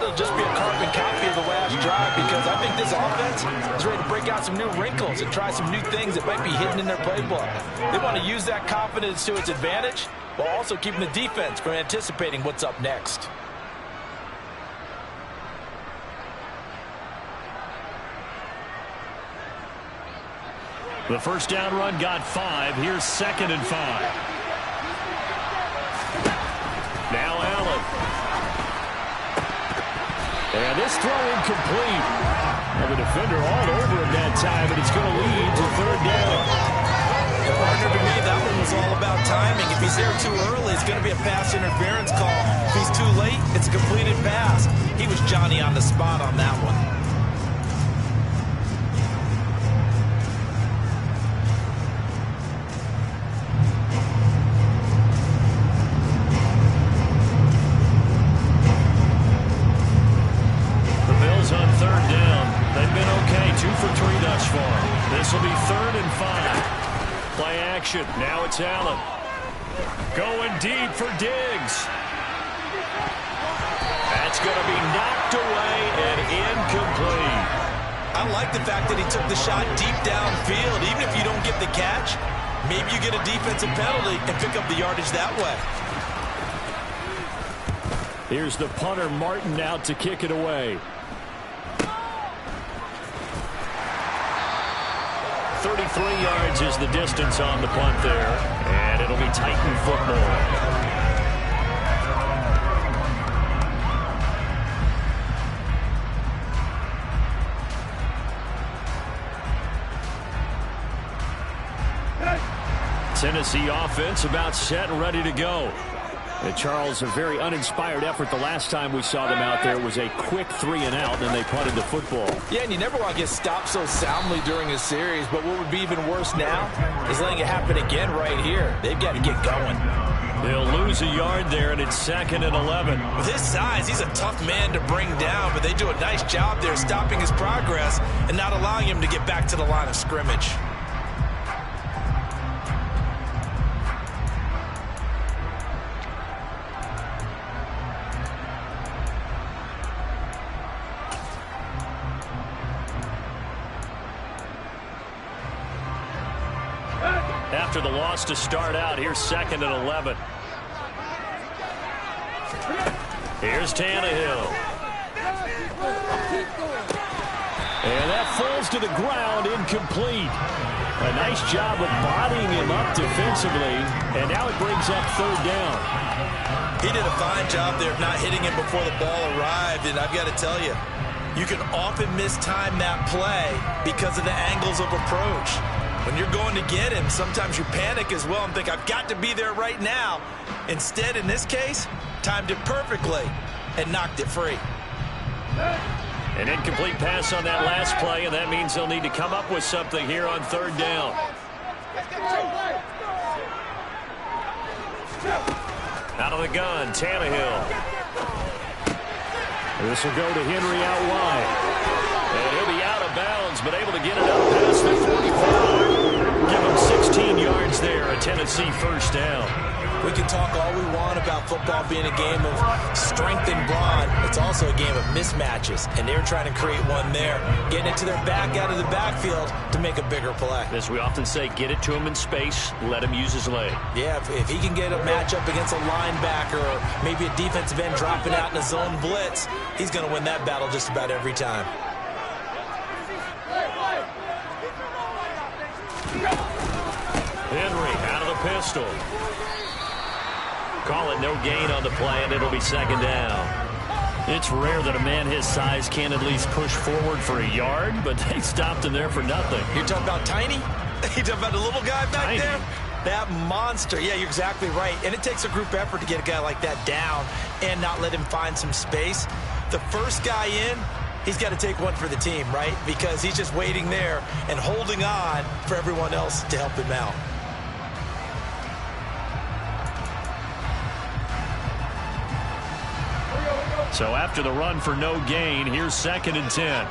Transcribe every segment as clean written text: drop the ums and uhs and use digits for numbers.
it'll just be a carbon copy of the last drive, because I think this offense is ready to break out some new wrinkles and try some new things that might be hidden in their playbook. They want to use that confidence to its advantage while also keeping the defense from anticipating what's up next. The first down run got 5. Here's 2nd and 5. Now Allen. And this throw incomplete. And the defender all over him that time, but it's going to lead to 3rd down. Partner, to me, that one was all about timing. If he's there too early, it's going to be a pass interference call. If he's too late, it's a completed pass. He was Johnny on the spot on that one. On 3rd down. They've been okay. 2 for 3 thus far. This will be 3rd and 5. Play action. Now it's Allen. Going deep for Diggs. That's going to be knocked away and incomplete. I like the fact that he took the shot deep downfield. Even if you don't get the catch, maybe you get a defensive penalty and pick up the yardage that way. Here's the punter, Martin, out to kick it away. 33 yards is the distance on the punt there, and it'll be Titan football. Tennessee offense about set and ready to go. Charles, a very uninspired effort the last time we saw them out there was a quick 3 and out, and they punted the football. Yeah, and you never want to get stopped so soundly during a series, but what would be even worse now is letting it happen again right here. They've got to get going. They'll lose a yard there, and it's 2nd and 11. With his size, he's a tough man to bring down, but they do a nice job there stopping his progress and not allowing him to get back to the line of scrimmage. After the loss to start out, here's 2nd and 11. Here's Tannehill. And that falls to the ground, incomplete. A nice job of bodying him up defensively, and now it brings up 3rd down. He did a fine job there of not hitting him before the ball arrived, and I've got to tell you, you can often mistime that play because of the angles of approach. When you're going to get him, sometimes you panic as well and think, I've got to be there right now. Instead, in this case, timed it perfectly and knocked it free. An incomplete pass on that last play, and that means they'll need to come up with something here on 3rd down. Out of the gun, Tannehill. This will go to Henry out wide. And he'll be out of bounds, but able to get it up past the 45. Give him 16 yards there, a Tennessee first down. We can talk all we want about football being a game of strength and brawn. It's also a game of mismatches, and they're trying to create one there, getting it to their back out of the backfield to make a bigger play. As we often say, get it to him in space, let him use his leg. Yeah, if he can get a matchup against a linebacker or maybe a defensive end dropping out in a zone blitz, he's going to win that battle just about every time. Henry out of the pistol. Call it no gain on the play, and it'll be 2nd down. It's rare that a man his size can at least push forward for a yard, but they stopped him there for nothing. You're talking about Tiny? You're talking about the little guy back Tiny. there? That monster. Yeah, you're exactly right. And it takes a group effort to get a guy like that down and not let him find some space. The first guy in, he's got to take one for the team, right? Because he's just waiting there and holding on for everyone else to help him out. So after the run for no gain, here's 2nd and 10.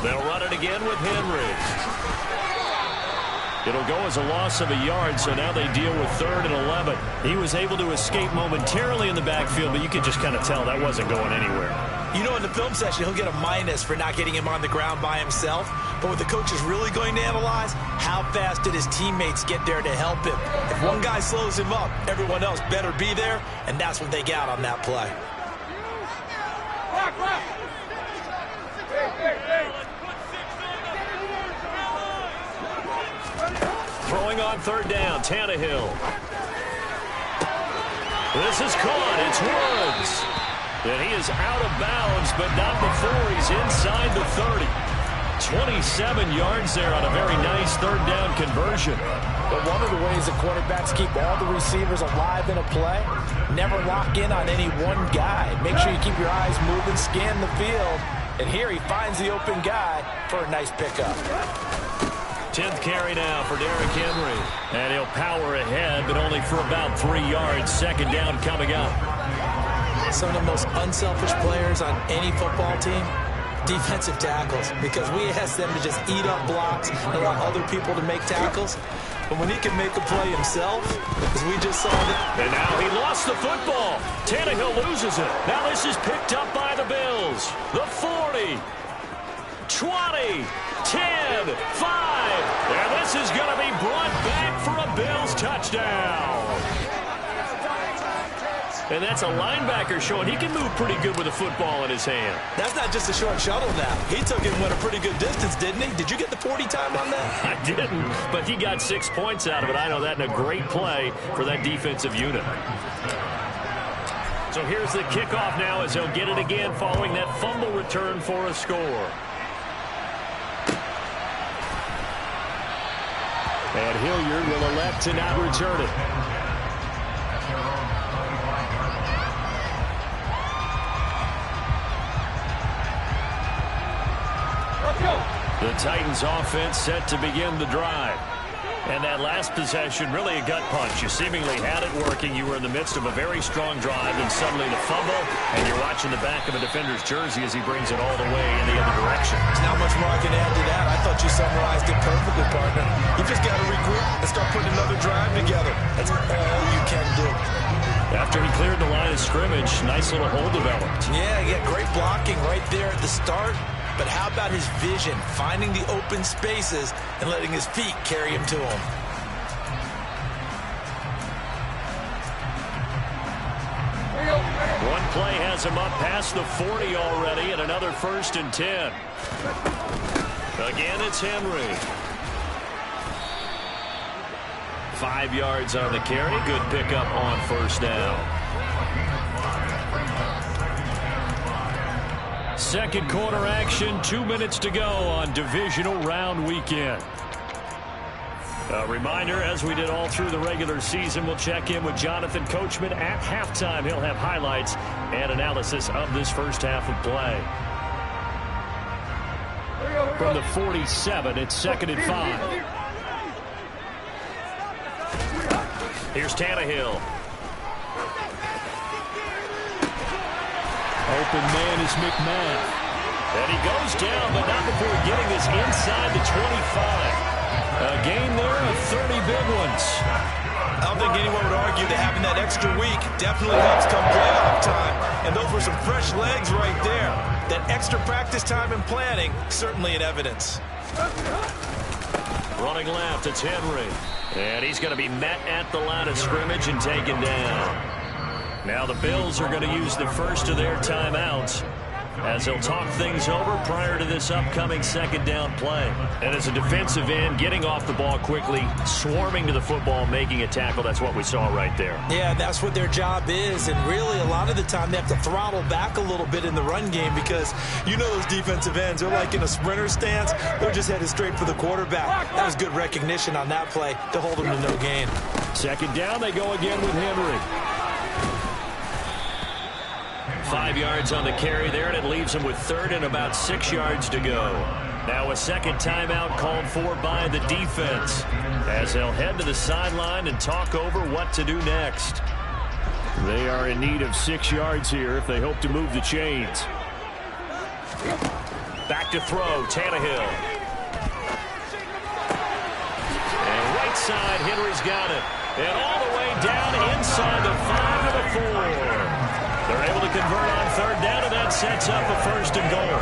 They'll run it again with Henry. It'll go as a loss of a yard, so now they deal with 3rd and 11. He was able to escape momentarily in the backfield, but you could just kind of tell that wasn't going anywhere. You know, in the film session, he'll get a minus for not getting him on the ground by himself. But what the coach is really going to analyze, how fast did his teammates get there to help him? If one guy slows him up, everyone else better be there, and that's what they got on that play. Throwing on 3rd down, Tannehill. This is caught. It's Woods. And he is out of bounds, but not before he's inside the 30. 27 yards there on a very nice 3rd down conversion. But one of the ways the quarterbacks keep all the receivers alive in a play, never lock in on any one guy. Make sure you keep your eyes moving, scan the field. And here he finds the open guy for a nice pickup. 10th carry now for Derrick Henry. And he'll power ahead, but only for about 3 yards. 2nd down coming up. Some of the most unselfish players on any football team, defensive tackles, because we ask them to just eat up blocks and allow other people to make tackles. But when he can make a play himself, as we just saw that. And now he lost the football. Tannehill loses it. Now this is picked up by the Bills. The 40, 20, 10, 5. And this is going to be brought back for a Bills touchdown. And that's a linebacker showing he can move pretty good with a football in his hand. That's not just a short shuttle now. He took it and went a pretty good distance, didn't he? Did you get the 40 time on that? I didn't, but he got 6 points out of it. I know that in a great play for that defensive unit. So here's the kickoff now as he'll get it again following that fumble return for a score. And Hilliard will elect to not return it. The Titans offense set to begin the drive. And that last possession, really a gut punch. You seemingly had it working. You were in the midst of a very strong drive, and suddenly the fumble, and you're watching the back of a defender's jersey as he brings it all the way in the other direction. There's not much more I can add to that. I thought you summarized it perfectly, partner. You just got to regroup and start putting another drive together. That's all you can do. After he cleared the line of scrimmage, nice little hole developed. Yeah, he got great blocking right there at the start. But how about his vision, finding the open spaces and letting his feet carry him to him? One play has him up past the 40 already, and another 1st and 10. Again, it's Henry. 5 yards on the carry. Good pickup on 1st down. Second quarter action, 2 minutes to go on divisional round weekend. A reminder, as we did all through the regular season, we'll check in with Jonathan Coachman at halftime. He'll have highlights and analysis of this first half of play. From the 47, it's 2nd and 5. Here's Tannehill. Open man is McMahon. And he goes down, but not before getting this inside the 25. A gain there of 30 big ones. I don't think anyone would argue that having that extra week definitely helps come playoff time. And those were some fresh legs right there. That extra practice time and planning, certainly in evidence. Running left, it's Henry. And he's going to be met at the line of scrimmage and taken down. Now the Bills are going to use the first of their timeouts as they'll talk things over prior to this upcoming 2nd down play. And as a defensive end, getting off the ball quickly, swarming to the football, making a tackle, that's what we saw right there. Yeah, that's what their job is. And really, a lot of the time, they have to throttle back a little bit in the run game because you know those defensive ends, they're like in a sprinter stance. They're just headed straight for the quarterback. That was good recognition on that play to hold them to no gain. 2nd down, they go again with Henry. 5 yards on the carry there, and it leaves him with 3rd and about 6 yards to go. Now a second timeout called for by the defense as they'll head to the sideline and talk over what to do next. They are in need of 6 yards here if they hope to move the chains. Back to throw, Tannehill. And side. Henry's got it. And all the way down inside the 5 to the 4. They're able to convert on third down, and that sets up a first and goal.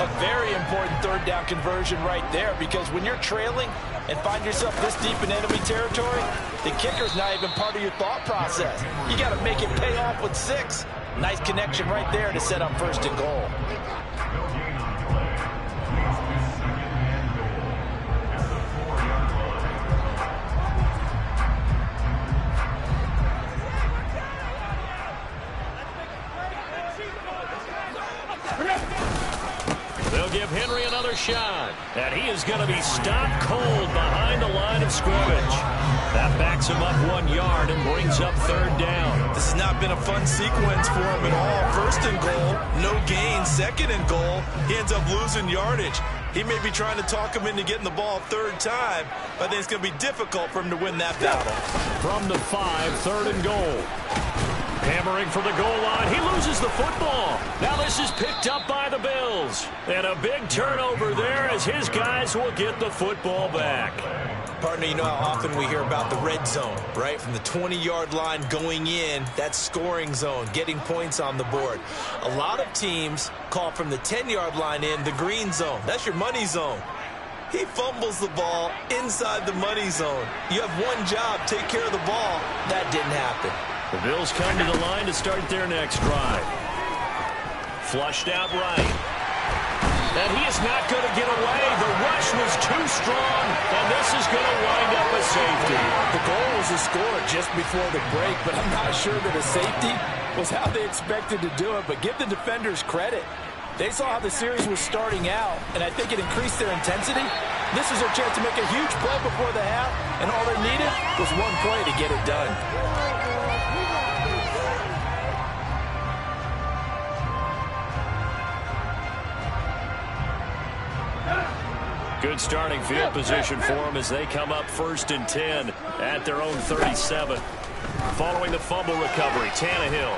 A very important third down conversion right there, because when you're trailing and find yourself this deep in enemy territory, the kicker's not even part of your thought process. You got to make it pay off with 6. Nice connection right there to set up first and goal. They'll give Henry another shot. And he is going to be stopped cold behind the line of scrimmage. That backs him up 1 yard and brings up third down. This has not been a fun sequence for him at all. First and goal, no gain. Second and goal, he ends up losing yardage. He may be trying to talk him into getting the ball third time, but I think it's going to be difficult for him to win that battle. From the 5, third and goal. Hammering for the goal line. He loses the football. Now this is picked up by the Bills. And a big turnover there as his guys will get the football back. Partner, you know how often we hear about the red zone, right? From the 20-yard line going in, that scoring zone, getting points on the board. A lot of teams call from the 10-yard line in the green zone. That's your money zone. He fumbles the ball inside the money zone. You have one job, take care of the ball. That didn't happen. The Bills come to the line to start their next drive. Flushed out right. And he is not going to get away. The rush was too strong, and this is going to wind up a safety. The goal was a score just before the break, but I'm not sure that a safety was how they expected to do it. But give the defenders credit. They saw how the series was starting out, and I think it increased their intensity. This is their chance to make a huge play before the half, and all they needed was one play to get it done. Good starting field position for them as they come up 1st and 10 at their own 37. Following the fumble recovery, Tannehill.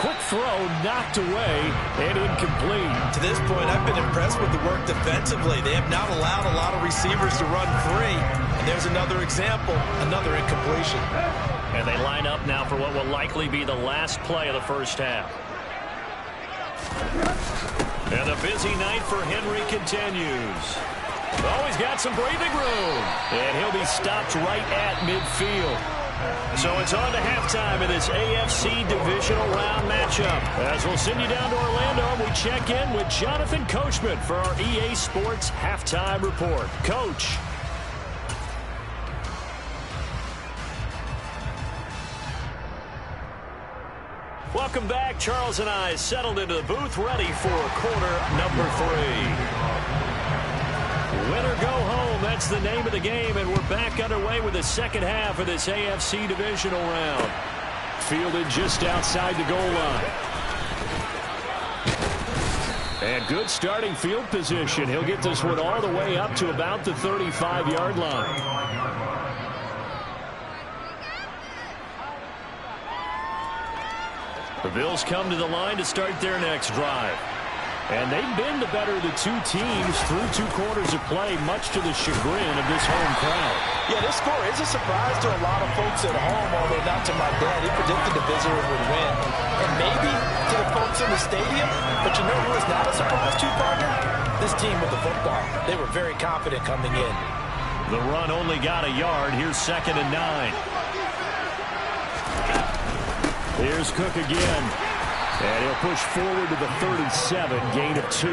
Quick throw knocked away and incomplete. To this point, I've been impressed with the work defensively. They have not allowed a lot of receivers to run free. And there's another example, another incompletion. And they line up now for what will likely be the last play of the first half. And the busy night for Henry continues. Oh, he's got some breathing room. And he'll be stopped right at midfield. So it's on to halftime in this AFC Divisional Round matchup. As we'll send you down to Orlando, and we check in with Jonathan Coachman for our EA Sports Halftime Report. Coach. Welcome back. Charles and I settled into the booth, ready for quarter number 3. Win or go home, that's the name of the game, and we're back underway with the second half of this AFC Divisional Round. Fielded just outside the goal line. And good starting field position. He'll get this one all the way up to about the 35-yard line. The Bills come to the line to start their next drive. And they've been the better of the two teams through 2 quarters of play, much to the chagrin of this home crowd. Yeah, this score is a surprise to a lot of folks at home, although not to my dad. He predicted the visitors would win. And maybe to the folks in the stadium, but you know who is not a surprise to, partner? This team with the football. They were very confident coming in. The run only got a yard. Here's 2nd and 9. Here's Cook again. And he'll push forward to the 37, gain of 2.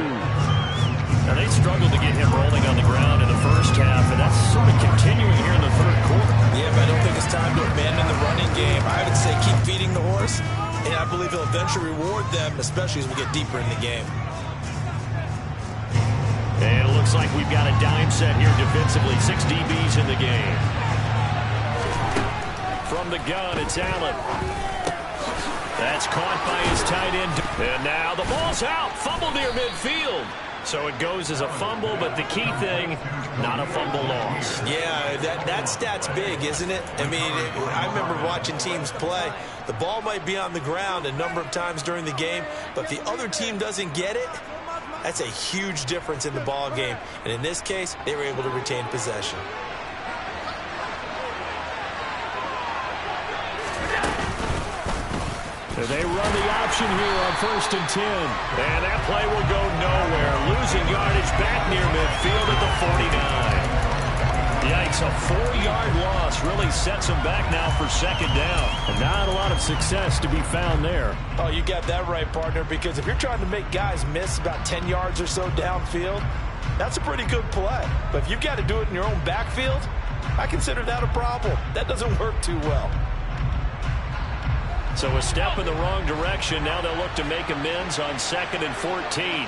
Now, they struggled to get him rolling on the ground in the first half, and that's sort of continuing here in the third quarter. Yeah, but I don't think it's time to abandon the running game. I would say keep feeding the horse, and I believe he'll eventually reward them, especially as we get deeper in the game. And it looks like we've got a dime set here defensively. 6 DBs in the game. From the gun, it's Allen. That's caught by his tight end. And now the ball's out. Fumble near midfield. So it goes as a fumble, but the key thing, not a fumble loss. Yeah, that stat's big, isn't it? I mean, I remember watching teams play. The ball might be on the ground a number of times during the game, but if the other team doesn't get it, that's a huge difference in the ball game. And in this case, they were able to retain possession. They run the option here on 1st and 10. And that play will go nowhere. Losing yardage back near midfield at the 49. Yikes, a 4-yard loss really sets them back now for 2nd down. And not a lot of success to be found there. Oh, you got that right, partner, because if you're trying to make guys miss about 10 yards or so downfield, that's a pretty good play. But if you've got to do it in your own backfield, I consider that a problem. That doesn't work too well. So a step in the wrong direction. Now they'll look to make amends on 2nd and 14.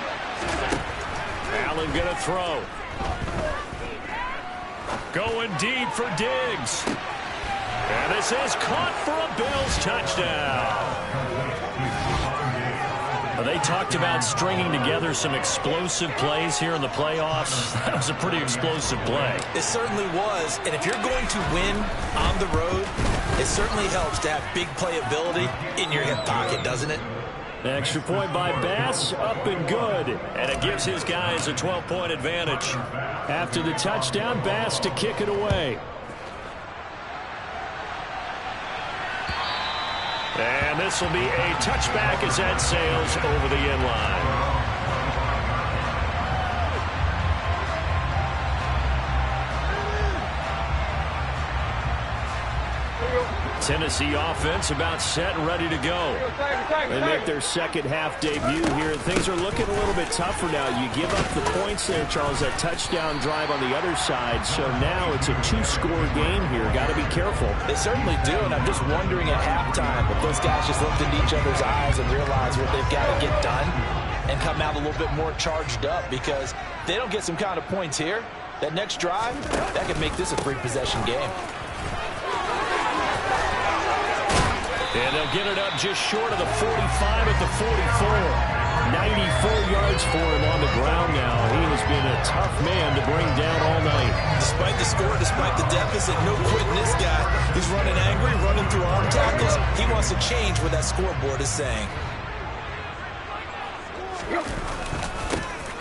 Allen going to throw. Going deep for Diggs. And this is caught for a Bills touchdown. They talked about stringing together some explosive plays here in the playoffs. That was a pretty explosive play. It certainly was. And if you're going to win on the road, it certainly helps to have big playability in your hip pocket, doesn't it? Extra point by Bass, up and good. And it gives his guys a 12-point advantage. After the touchdown, Bass to kick it away. And this will be a touchback as that sails over the end line. Tennessee offense about set and ready to go. They make their second half debut here. Things are looking a little bit tougher now. You give up the points there, Charles, that touchdown drive on the other side. So now it's a 2-score game here. Got to be careful. They certainly do, and I'm just wondering at halftime if those guys just looked into each other's eyes and realized what they've got to get done and come out a little bit more charged up, because if they don't get some kind of points here, that next drive, that could make this a 3-possession game. And they'll get it up just short of the 45 at the 44. 94 yards for him on the ground now. He has been a tough man to bring down all night. Despite the score, despite the deficit, no quitting this guy. He's running angry, running through arm tackles. He wants to change what that scoreboard is saying.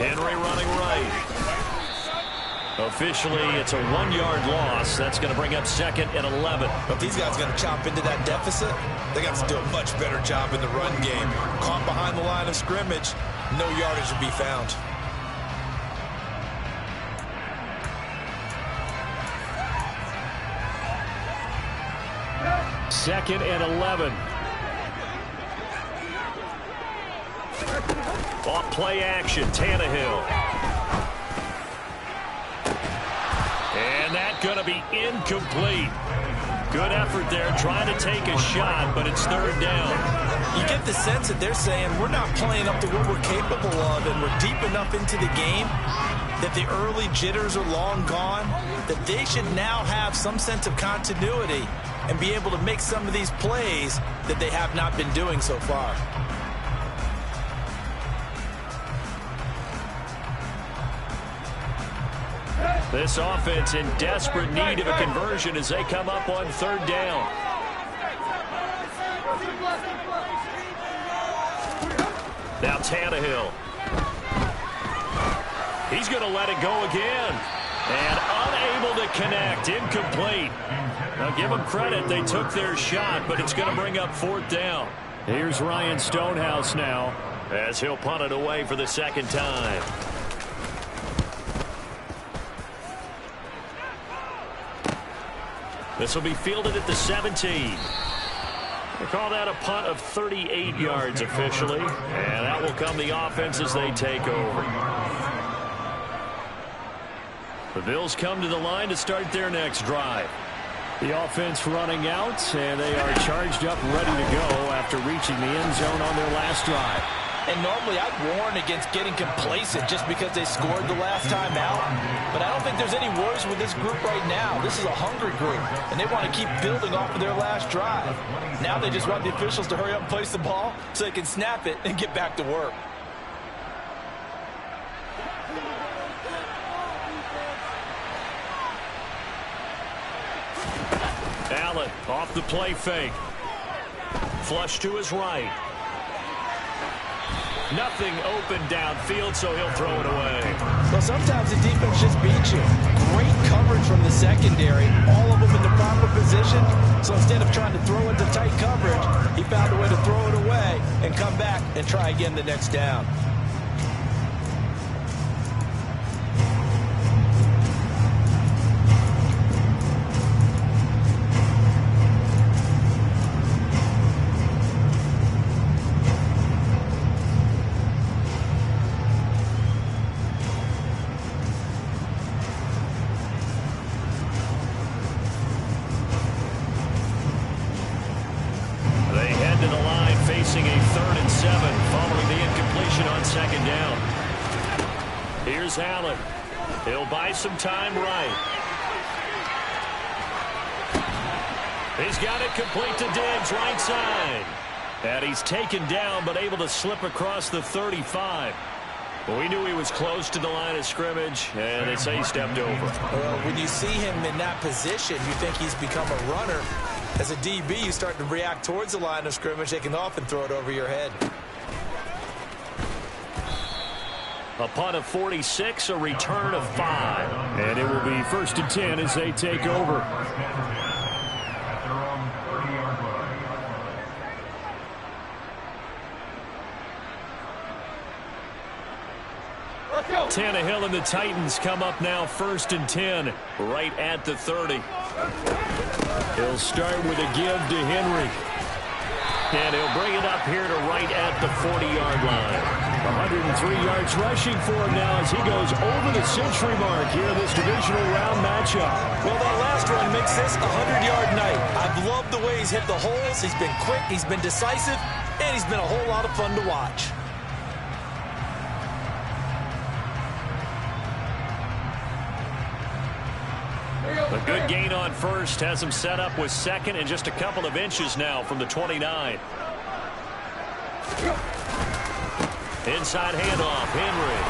Henry running right. Officially, it's a 1-yard loss. That's going to bring up 2nd and 11. But these guys are going to chop into that deficit. They got to do a much better job in the run game. Caught behind the line of scrimmage, no yardage to be found. Second and 11. Off play action, Tannehill. And that's going to be incomplete. Good effort there, trying to take a shot, but it's 3rd down. You get the sense that they're saying we're not playing up to what we're capable of, and we're deep enough into the game that the early jitters are long gone, that they should now have some sense of continuity and be able to make some of these plays that they have not been doing so far. This offense in desperate need of a conversion as they come up on 3rd down. Now Tannehill. He's going to let it go again. And unable to connect. Incomplete. Now give them credit. They took their shot, but it's going to bring up 4th down. Here's Ryan Stonehouse now as he'll punt it away for the 2nd time. This will be fielded at the 17. We'll call that a punt of 38 yards officially. And that will come the offense as they take over. The Bills come to the line to start their next drive. The offense running out, and they are charged up, ready to go after reaching the end zone on their last drive. And normally I'd warn against getting complacent just because they scored the last time out. But I don't think there's any worries with this group right now. This is a hungry group, and they want to keep building off of their last drive. Now they just want the officials to hurry up and place the ball so they can snap it and get back to work. Allen off the play fake. Flush to his right. Nothing open downfield, so he'll throw it away. Well, sometimes the defense just beats you. Great coverage from the secondary. All of them in the proper position. position. So instead of trying to throw into tight coverage, he found a way to throw it away and come back and try again the next down. Facing a 3rd and 7 following the incompletion on 2nd down. Here's Allen. He'll buy some time right. He's got it complete to Diggs, right side. And he's taken down but able to slip across the 35. Well, we knew he was close to the line of scrimmage, and they say he stepped over. Well, when you see him in that position, you think he's become a runner. As a DB, you start to react towards the line of scrimmage. They can often throw it over your head. A punt of 46, a return of 5. And it will be 1st and 10 as they take over. Tannehill and the Titans come up now 1st and 10 right at the 30. He'll start with a give to Henry. And he'll bring it up here to right at the 40-yard line. 103 yards rushing for him now as he goes over the century mark here in this divisional round matchup. Well, that last run makes this a 100-yard night. I've loved the way he's hit the holes. He's been quick, he's been decisive, and he's been a whole lot of fun to watch. A good gain on first has him set up with 2nd and just a couple of inches now from the 29. Inside handoff, Henry.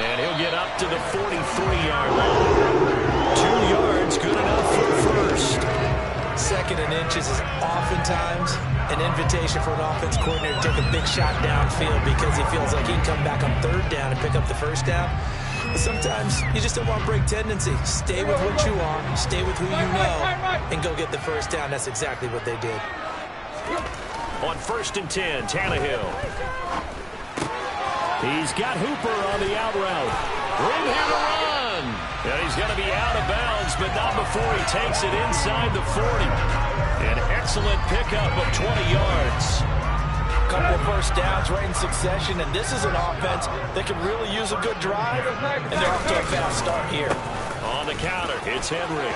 And he'll get up to the 43-yard line. 2 yards, good enough for first. 2nd and inches is oftentimes an invitation for an offense coordinator to take a big shot downfield because he feels like he can come back on 3rd down and pick up the 1st down. But sometimes you just don't want to break tendency. Stay with what you are, stay with who you know, and go get the 1st down. That's exactly what they did. On 1st and 10, Tannehill. He's got Hooper on the out route. Room here to run. And he's going to be out of bounds, but not before he takes it inside the 40. An excellent pickup of 20 yards. Couple of 1st downs right in succession, and this is an offense that can really use a good drive, and they're off to a fast start here. On the counter, it's Henry.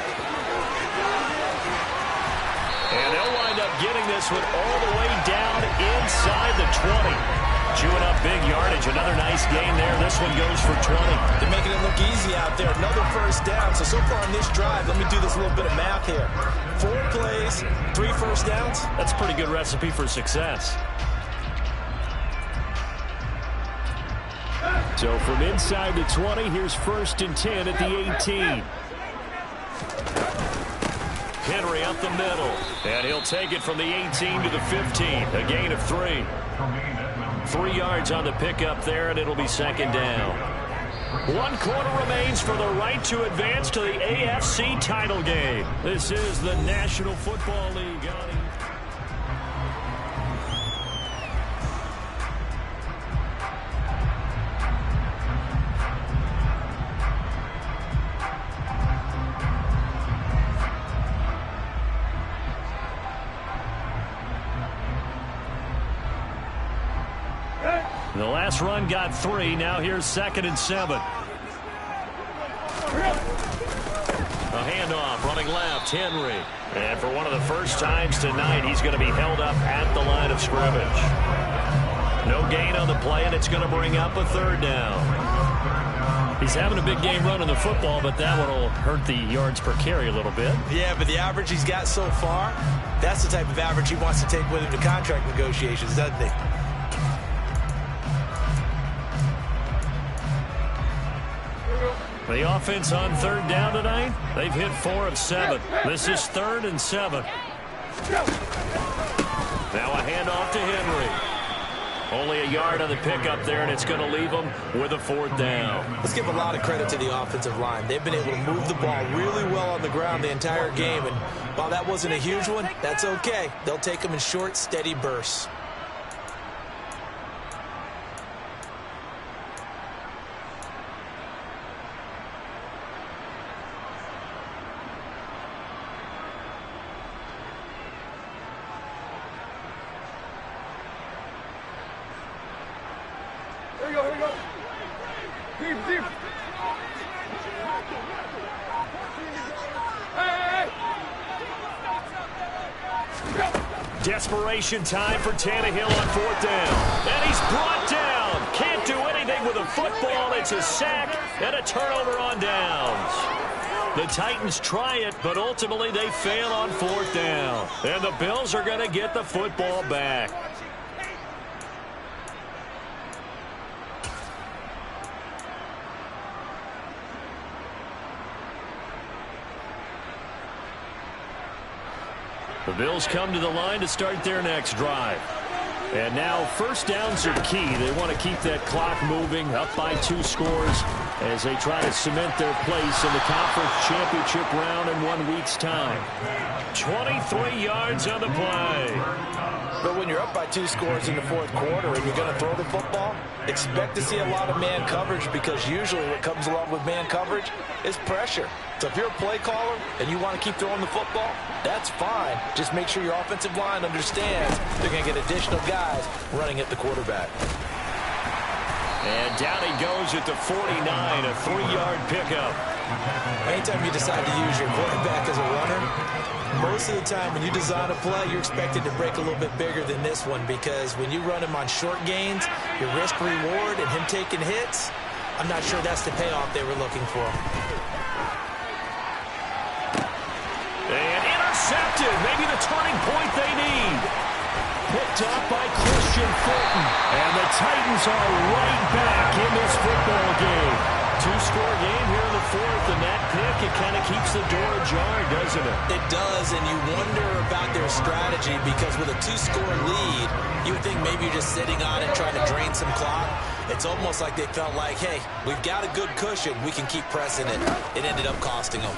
And they'll wind up getting this one all the way down inside the 20. Chewing up big yardage. Another nice gain there. This one goes for 20. They're making it look easy out there. Another 1st down. So far on this drive, let me do this little bit of math here. 4 plays, 3 1st downs. That's a pretty good recipe for success. So from inside the 20, here's 1st and 10 at the 18. Henry up the middle. And he'll take it from the 18 to the 15. A gain of 3. 3 yards on the pickup there, and it'll be 2nd down. 1 quarter remains for the right to advance to the AFC title game. This is the National Football League. The last run got 3. Now here's 2nd and 7. A handoff, running left, Henry. And for one of the first times tonight, he's going to be held up at the line of scrimmage. No gain on the play, and it's going to bring up a 3rd down. He's having a big game running the football, but that one will hurt the yards per carry a little bit. Yeah, but the average he's got so far, that's the type of average he wants to take with him to contract negotiations, doesn't he? The offense on 3rd down tonight, they've hit 4 of 7. This is 3rd and 7. Now a handoff to Henry. Only a yard on the pickup there, and it's going to leave them with a 4th down. Let's give a lot of credit to the offensive line. They've been able to move the ball really well on the ground the entire game, and while that wasn't a huge one, that's okay. They'll take them in short, steady bursts. Desperation time for Tannehill on 4th down. And he's brought down. Can't do anything with a football. It's a sack and a turnover on downs. The Titans try it, but ultimately they fail on 4th down. And the Bills are going to get the football back. The Bills come to the line to start their next drive. And now 1st downs are key. They want to keep that clock moving, up by 2 scores as they try to cement their place in the conference championship round in 1 week's time. 23 yards on the play. But when you're up by 2 scores in the 4th quarter and you're going to throw the football, expect to see a lot of man coverage, because usually what comes along with man coverage is pressure. So if you're a play caller and you want to keep throwing the football, that's fine. Just make sure your offensive line understands they're going to get additional guys running at the quarterback. And down he goes at the 49, a 3-yard pickup. Anytime you decide to use your quarterback as a runner, most of the time when you design a play, you're expected to break a little bit bigger than this one, because when you run him on short gains, your risk-reward and him taking hits, I'm not sure that's the payoff they were looking for. And intercepted, maybe the turning point they need. Picked off by Christian Fulton. And the Titans are right back in this football game. 2-score game here in the 4th, and that pick, it kind of keeps the door ajar, doesn't it? It does, and you wonder about their strategy, because with a 2-score lead, you would think maybe you're just sitting on it trying to drain some clock. It's almost like they felt like, hey, we've got a good cushion. We can keep pressing it. It ended up costing them.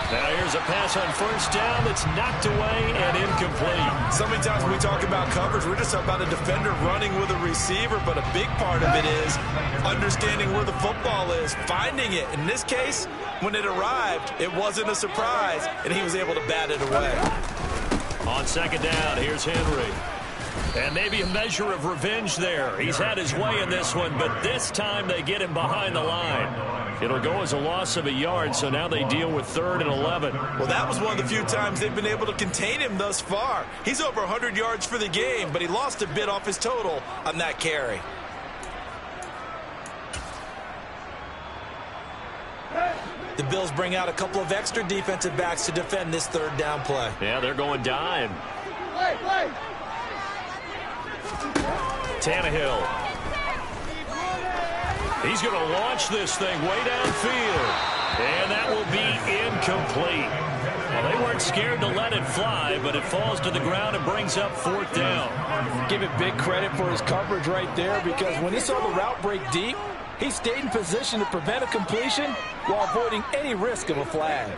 Now here's a pass on 1st down that's knocked away and incomplete. So many times when we talk about coverage, we're just talking about a defender running with a receiver, but a big part of it is understanding where the football is, finding it. In this case, when it arrived, it wasn't a surprise, and he was able to bat it away. On 2nd down, here's Henry. And maybe a measure of revenge there. He's had his way in this one, but this time they get him behind the line. It'll go as a loss of a yard, so now they deal with 3rd and 11. Well, that was one of the few times they've been able to contain him thus far. He's over 100 yards for the game, but he lost a bit off his total on that carry. The Bills bring out a couple of extra defensive backs to defend this 3rd down play. Yeah, they're going dime. Tannehill. He's going to launch this thing way downfield. And that will be incomplete. Well, they weren't scared to let it fly, but it falls to the ground and brings up 4th down. Give it big credit for his coverage right there, because when he saw the route break deep, he stayed in position to prevent a completion while avoiding any risk of a flag.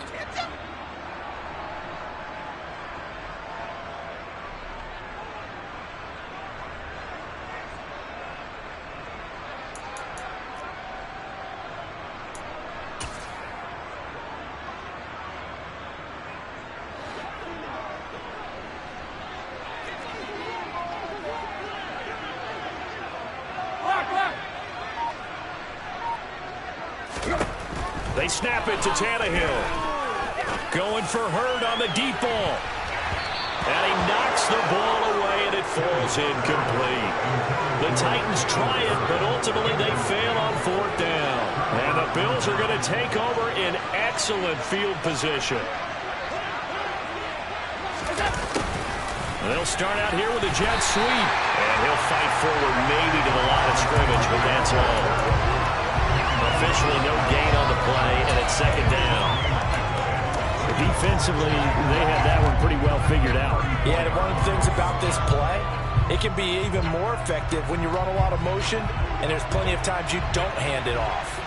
They snap it to Tannehill. Going for Hurd on the deep ball. And he knocks the ball away, and it falls incomplete. The Titans try it, but ultimately they fail on 4th down. And the Bills are going to take over in excellent field position. They'll start out here with a jet sweep. And he'll fight forward maybe to the line of scrimmage, but that's all. Officially no gain on the play, and it's 2nd down. The defensively, they had that one pretty well figured out. Yeah, and one of the things about this play, it can be even more effective when you run a lot of motion, and there's plenty of times you don't hand it off.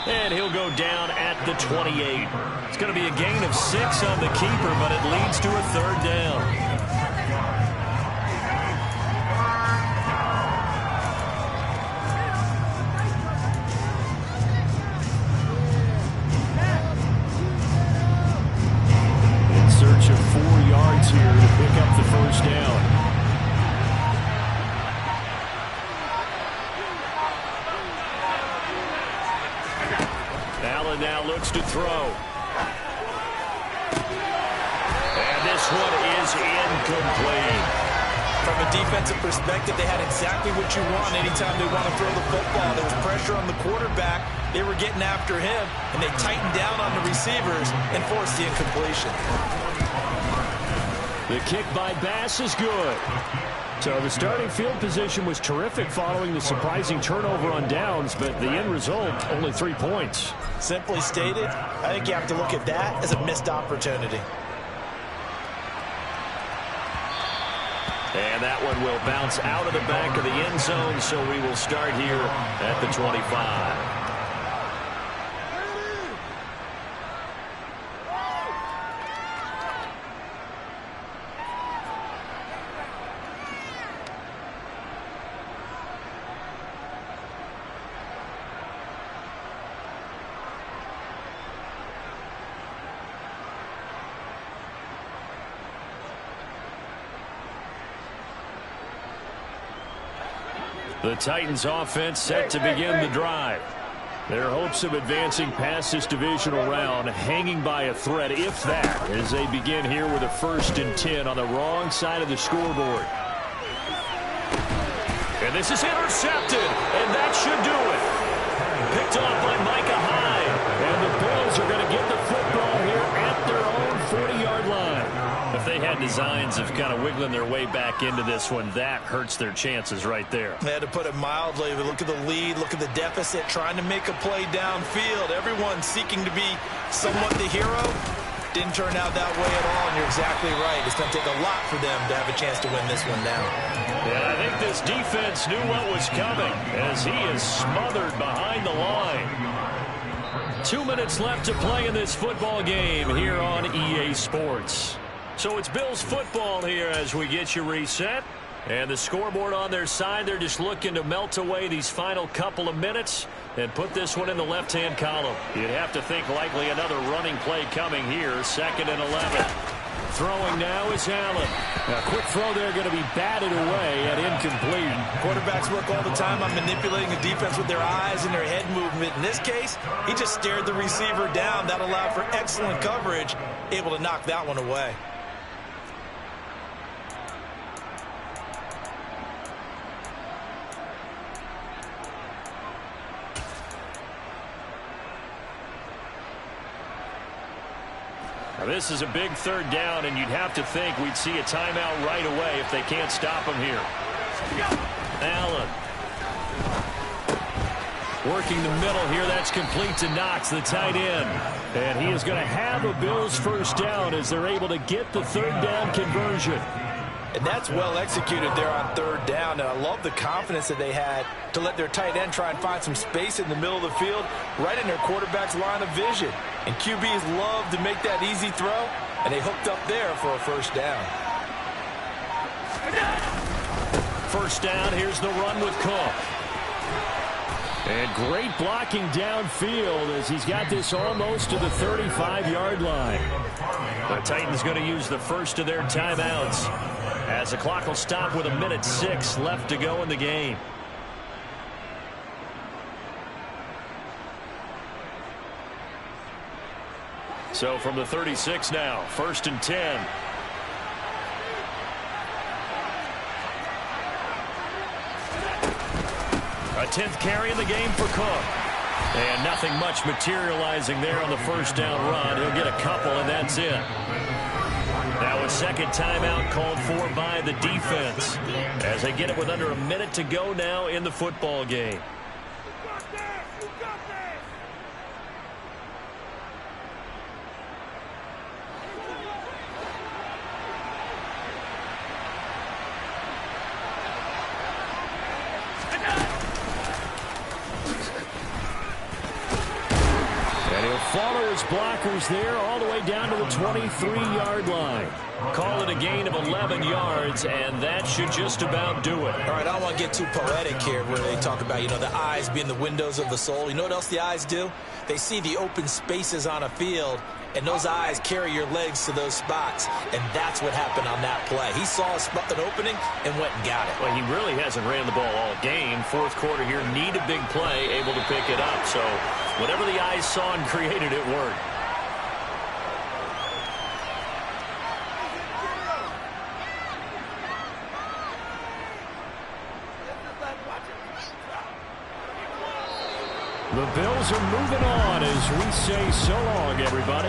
And he'll go down at the 28. It's going to be a gain of 6 on the keeper, but it leads to a third down. In search of 4 yards here to pick up the first down. Allen now looks to throw. And this one is incomplete. From a defensive perspective, they had exactly what you want anytime they want to throw the football. There was pressure on the quarterback. They were getting after him, and they tightened down on the receivers and forced the incompletion. The kick by Bass is good. So the starting field position was terrific following the surprising turnover on downs, but the end result, only 3 points. Simply stated, I think you have to look at that as a missed opportunity. And that one will bounce out of the back of the end zone, so we will start here at the 25. The Titans offense set to begin the drive. Their hopes of advancing past this divisional round hanging by a thread, if that, as they begin here with a 1st and 10 on the wrong side of the scoreboard. And this is intercepted, and that should do it. Picked off by Micah Hyde. And the Bills are going to get the football here at their own 40-yard line. If they had designs of kind of wiggling their way back into this one, that hurts their chances right there. They had to put it mildly. Look at the lead, look at the deficit, trying to make a play downfield. Everyone seeking to be somewhat the hero. Didn't turn out that way at all, and you're exactly right. It's going to take a lot for them to have a chance to win this one now. And I think this defense knew what was coming as he is smothered behind the line. 2 minutes left to play in this football game here on EA Sports. So it's Bills football here as we get you reset. And the scoreboard on their side, they're just looking to melt away these final couple of minutes and put this one in the left-hand column. You'd have to think likely another running play coming here, 2nd and 11. Throwing now is Allen. A quick throw there going to be batted away and incomplete. Quarterbacks work all the time on manipulating the defense with their eyes and their head movement. In this case, he just stared the receiver down. That allowed for excellent coverage, able to knock that one away. Now this is a big 3rd down, and you'd have to think we'd see a timeout right away if they can't stop him here. Allen. Working the middle here. That's complete to Knox, the tight end. And he is going to have a Bills 1st down as they're able to get the 3rd down conversion. And that's well executed there on 3rd down. And I love the confidence that they had to let their tight end try and find some space in the middle of the field, right in their quarterback's line of vision. And QBs love to make that easy throw, and they hooked up there for a 1st down. 1st down, here's the run with Cook. And great blocking downfield as he's got this almost to the 35-yard line. The Titans going to use the first of their timeouts as the clock will stop with 1:06 left to go in the game. So from the 36 now, 1st and 10. A 10th carry in the game for Cook. And nothing much materializing there on the 1st down run. He'll get a couple, and that's it. Now a second timeout called for by the defense as they get it with under a minute to go now in the football game. Follow his blockers there all the way down to the 23-yard line. Call it a gain of 11 yards, and that should just about do it. All right, I don't want to get too poetic here where they talk about, the eyes being the windows of the soul. You know what else the eyes do? They see the open spaces on a field, and those eyes carry your legs to those spots, and that's what happened on that play. He saw an opening and went and got it. Well, he really hasn't ran the ball all game. Fourth quarter here, need a big play, able to pick it up. So whatever the eyes saw and created, it worked. The Bills are moving on as we say so long, everybody.